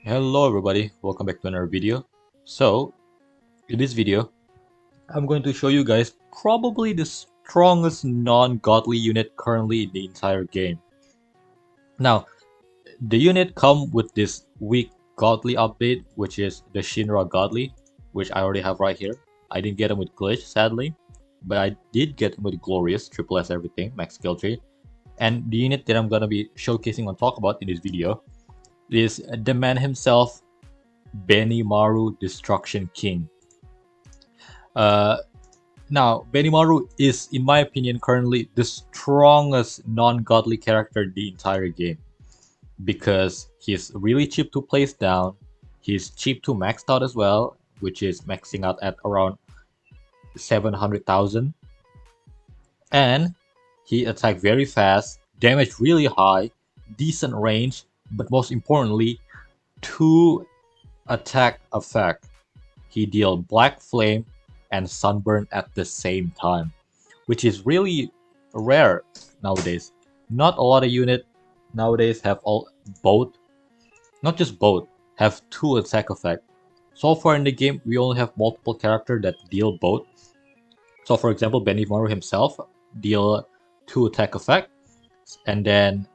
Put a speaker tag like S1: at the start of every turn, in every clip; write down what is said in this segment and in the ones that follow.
S1: Hello everybody, welcome back to another video. So, in this video, I'm going to show you guys probably the strongest non-godly unit currently in the entire game. Now, the unit come with this weak godly update, which is the Shinra Godly, which I already have right here. I didn't get him with Glitch, sadly, but I did get him with Glorious, Triple S everything, max skill tree. And the unit that I'm gonna be showcasing and talk about in this video is the man himself, Benimaru Destruction King. Uh, Now, Benimaru is, in my opinion, currently the strongest non-godly character in the entire game because he's really cheap to place down, he's cheap to max out as well, which is maxing out at around 700,000, and he attacks very fast, damage really high, decent range, but most importantly, 2 attack effect. He deals Black Flame and Sunburn at the same time, which is really rare nowadays. Not a lot of units nowadays have all both, not just both, have 2 attack effect. So far in the game, we only have multiple characters that deal both. So for example, Benimaru himself deal 2 attack effect, and then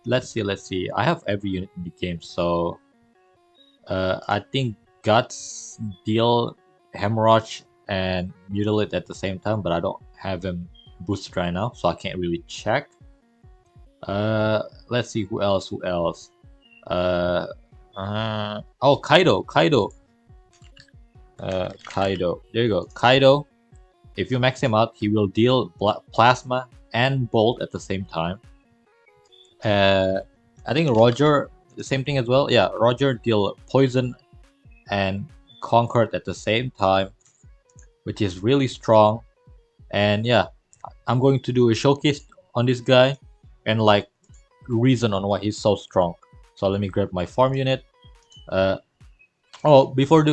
S1: let's see, I have every unit in the game, so I think Guts deal Hemorrhage and Mutilate at the same time, but I don't have him boosted right now, so I can't really check. Let's see who else. Oh, Kaido. Kaido. There you go. Kaido. If you max him out, he will deal Plasma and Bolt at the same time. I think Roger, the same thing as well. Yeah, Roger deal Poison and Conquered at the same time, which is really strong. And yeah, I'm going to do a showcase on this guy and like reason on why he's so strong. So let me grab my farm unit. Before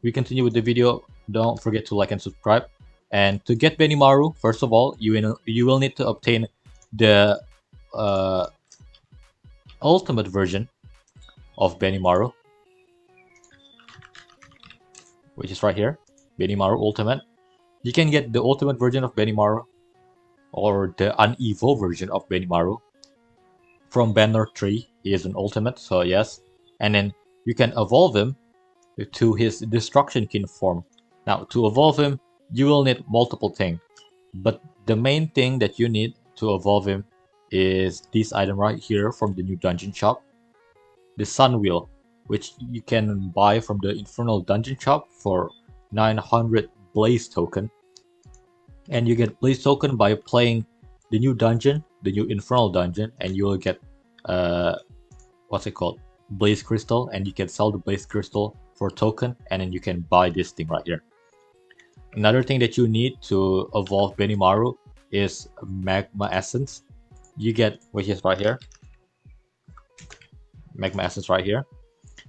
S1: we continue with the video, don't forget to like and subscribe. And to get Benimaru, first of all, you will need to obtain the uh, ultimate version of Benimaru, which is right here, Benimaru Ultimate. You can get the ultimate version of Benimaru or the unevo version of Benimaru from Banner 3. He is an ultimate, so yes. And then you can evolve him to his Destruction King form. Now, to evolve him, you will need multiple things. But the main thing that you need to evolve him is this item right here from the new dungeon shop. The Sun Wheel, which you can buy from the Infernal Dungeon Shop for 900 Blaze token. And you get Blaze token by playing the new dungeon, the new Infernal dungeon, and you will get what's it called? Blaze Crystal, and you can sell the Blaze Crystal for token, and then you can buy this thing right here. Another thing that you need to evolve Benimaru is Magma Essence. You get, which is right here, Magma Essence right here.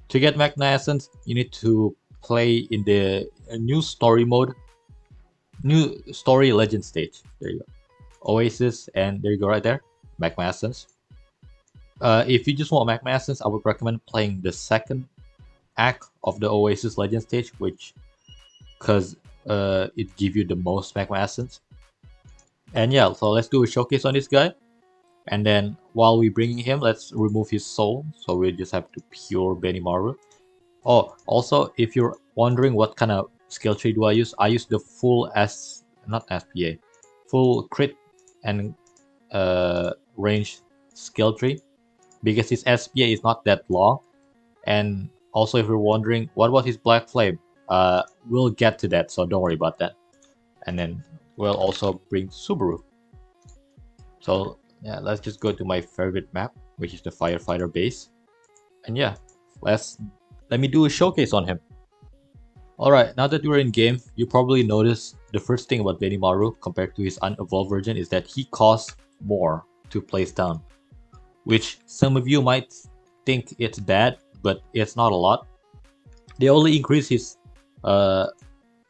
S1: To get Magma Essence, you need to play in the new story mode, new story legend stage. There you go. Oasis, and there you go right there, Magma Essence. If you just want Magma Essence, I would recommend playing the second act of the Oasis legend stage, which, because it gives you the most Magma Essence. And yeah, so let's do a showcase on this guy. And then while we bringing him, let's remove his soul. So we just have to pure Benimaru. Oh, also, if you're wondering what kind of skill tree do I use the full not SPA, full crit and range skill tree, because his SPA is not that long. And also, if you're wondering what was his Black Flame, we'll get to that, so don't worry about that. And then we'll also bring Subaru. So yeah, let's just go to my favorite map, which is the Firefighter base. And yeah, let me do a showcase on him. Alright, now that we're in game, you probably notice the first thing about Benimaru compared to his unevolved version is that he costs more to place down. Which some of you might think it's bad, but it's not a lot. They only increase his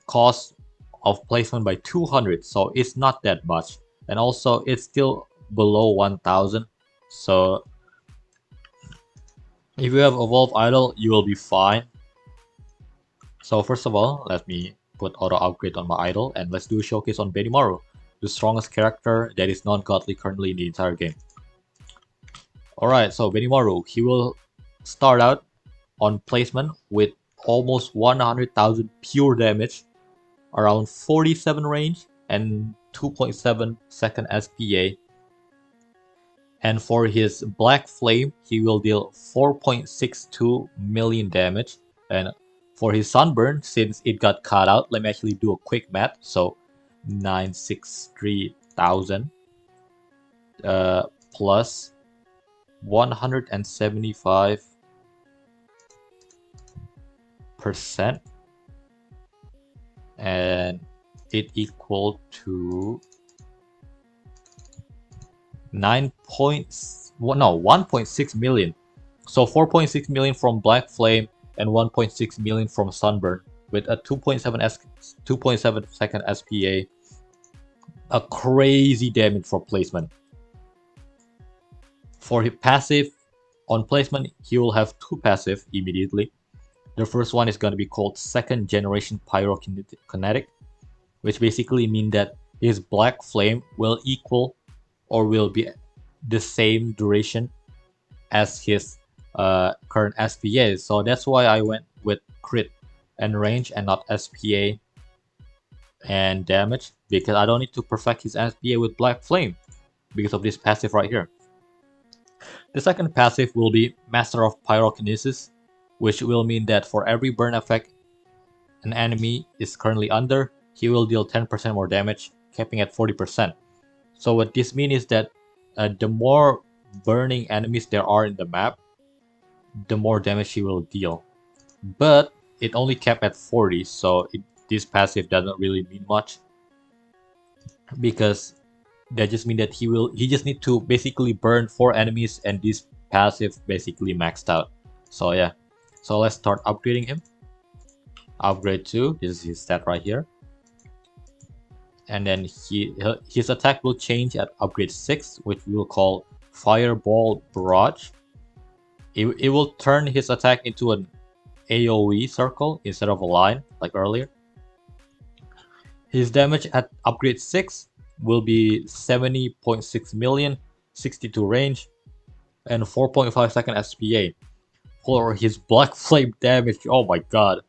S1: cost of placement by 200, so it's not that much. And also, it's still below 1000, so If you have Evolve Idol, you will be fine. So first of all, let me put auto upgrade on my idol and let's do a showcase on Benimaru, the strongest character that is non-godly currently in the entire game. Alright, so Benimaru, he will start out on placement with almost 100,000 pure damage, around 47 range, and 2.7 second SPA. And for his Black Flame, he will deal 4.62 million damage. And for his Sunburn, since it got cut out, let me actually do a quick math. So 963,000 plus 175%, and it equal to 1.6 million. So 4.6 million from Black Flame and 1.6 million from Sunburn with a 2.7 second SPA. A crazy damage for placement. For his passive, on placement, he will have two passive immediately. The first one is going to be called Second Generation Pyrokinetic, which basically means that his Black Flame will equal or will be the same duration as his current SPA. So that's why I went with crit and range and not SPA and damage, because I don't need to perfect his SPA with Black Flame because of this passive right here. The second passive will be Master of Pyrokinesis, which will mean that for every burn effect an enemy is currently under, he will deal 10% more damage, capping at 40%. So what this means is that the more burning enemies there are in the map, the more damage he will deal. But it only capped at 40, so this passive doesn't really mean much, because that just means that he just need to basically burn 4 enemies and this passive basically maxed out. So yeah, so let's start upgrading him. Upgrade 2, this is his stat right here. And then his attack will change at upgrade 6, which we will call Fireball Barrage. It will turn his attack into an AoE circle instead of a line like earlier. His damage at upgrade 6 will be 70.6 million, 62 range, and 4.5 second SPA. For his Black Flame damage, oh my god,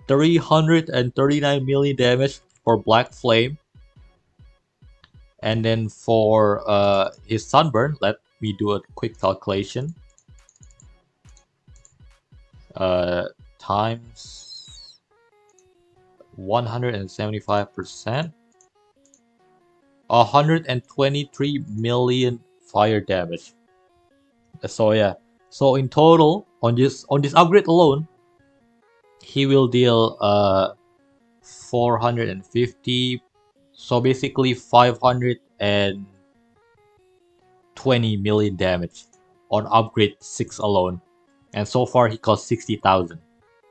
S1: 339 million damage for Black Flame. And then for his Sunburn, let me do a quick calculation. Times 175%, 123 million fire damage. So yeah, so in total on this upgrade alone, he will deal 450, so basically 520 million damage on upgrade 6 alone. And so far he cost 60,000,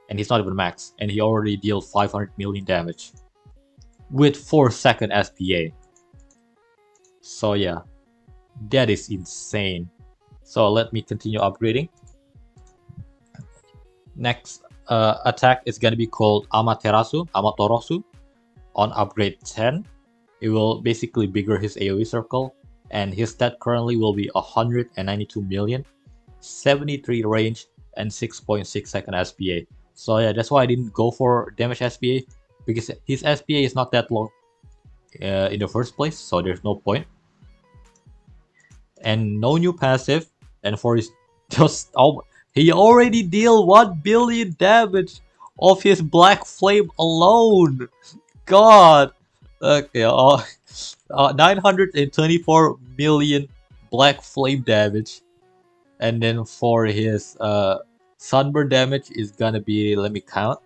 S1: and he's not even max, and he already dealt 500 million damage with 4 second SPA. So yeah, that is insane. So let me continue upgrading. Next attack is gonna be called Amaterasu on upgrade 10. It will basically bigger his AoE circle, and his stat currently will be 192 million, 73 range, and 6.6 second SPA. So yeah, that's why I didn't go for damage SPA, because his SPA is not that long in the first place, so there's no point. And no new passive, and for his he already deal 1 billion damage of his Black Flame alone. God. Okay, 924 million Black Flame damage. And then for his Sunburn damage is gonna be, let me count.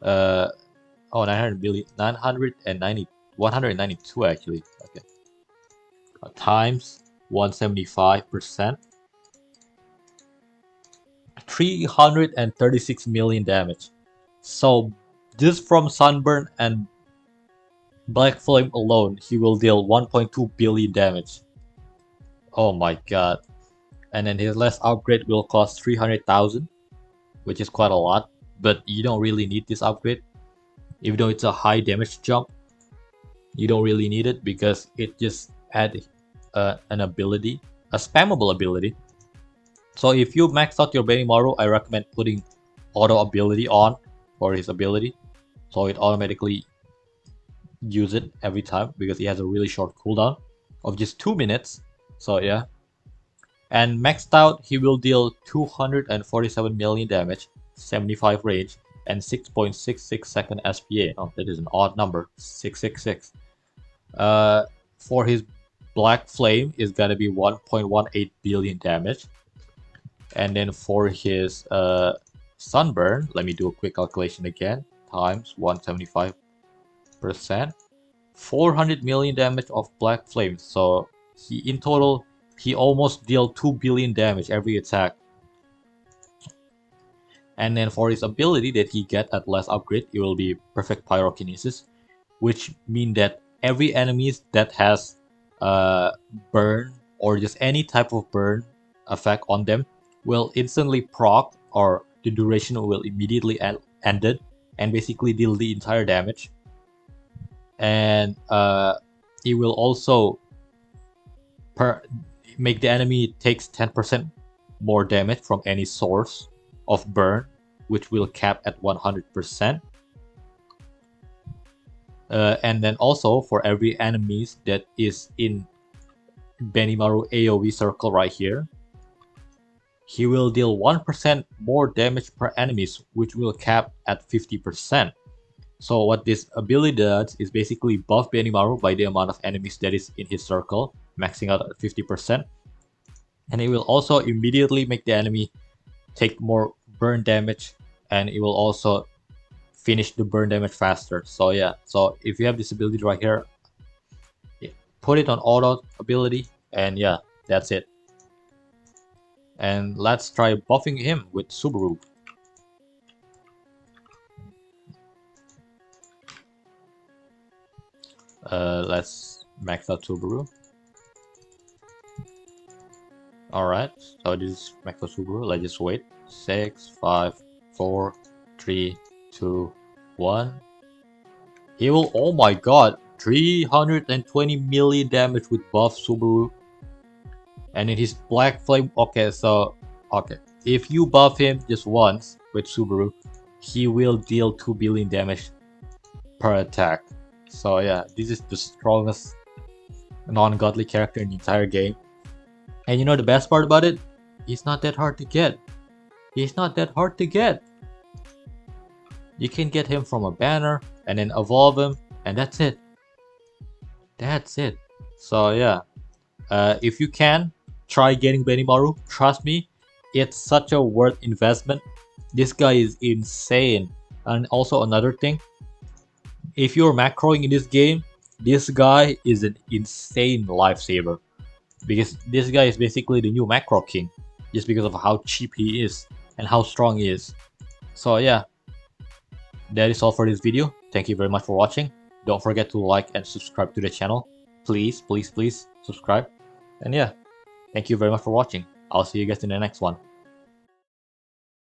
S1: 900 million, 990, 192 actually. Okay. Times 175%. 336 million damage. So just from Sunburn and Black Flame alone, he will deal 1.2 billion damage. Oh my god. And then his last upgrade will cost 300,000, which is quite a lot, but you don't really need this upgrade. Even though it's a high damage jump, you don't really need it because it just add an ability, a spammable ability. So if you max out your Benimaru, I recommend putting auto ability on for his ability, so it automatically use it every time because he has a really short cooldown of just 2 minutes. So yeah. And maxed out, he will deal 247 million damage, 75 range, and 6.66 second SPA. Oh, that is an odd number, 666. For his Black Flame is gonna be 1.18 billion damage. And then for his Sunburn, let me do a quick calculation again, times 175%. 400 million damage of Black Flame. So in total, he almost dealt 2 billion damage every attack. And then for his ability that he get at last upgrade, it will be Perfect Pyrokinesis, which mean that every enemies that has burn or just any type of burn effect on them will instantly proc, or the duration will immediately ended and basically deal the entire damage. And it will also make the enemy takes 10% more damage from any source of burn, which will cap at 100%. And then also for every enemies that is in Benimaru AoE circle right here, he will deal 1% more damage per enemies, which will cap at 50%. So what this ability does is basically buff Benimaru by the amount of enemies that is in his circle, maxing out at 50%. And it will also immediately make the enemy take more burn damage, and it will also finish the burn damage faster. So yeah, so if you have this ability right here, put it on auto ability, and yeah, that's it. And let's try buffing him with Subaru. Let's max out Subaru. Alright, so this is max out Subaru. Let's just wait. 6, 5, 4, 3, 2, 1. He will, oh my god, 320 million damage with buff Subaru. And in his Black Flame, okay, if you buff him just once with Subaru, he will deal 2 billion damage per attack. So yeah, this is the strongest non-godly character in the entire game. And you know the best part about it? He's not that hard to get. He's not that hard to get. You can get him from a banner and then evolve him, and that's it. That's it. So yeah, if you can, try getting Benimaru. Trust me, it's such a worth investment. This guy is insane. And also another thing, if you're macroing in this game, this guy is an insane lifesaver. Because this guy is basically the new macro king, just because of how cheap he is and how strong he is. So yeah, that is all for this video. Thank you very much for watching. Don't forget to like and subscribe to the channel. Please, please, please subscribe. And yeah, thank you very much for watching. I'll see you guys in the next one.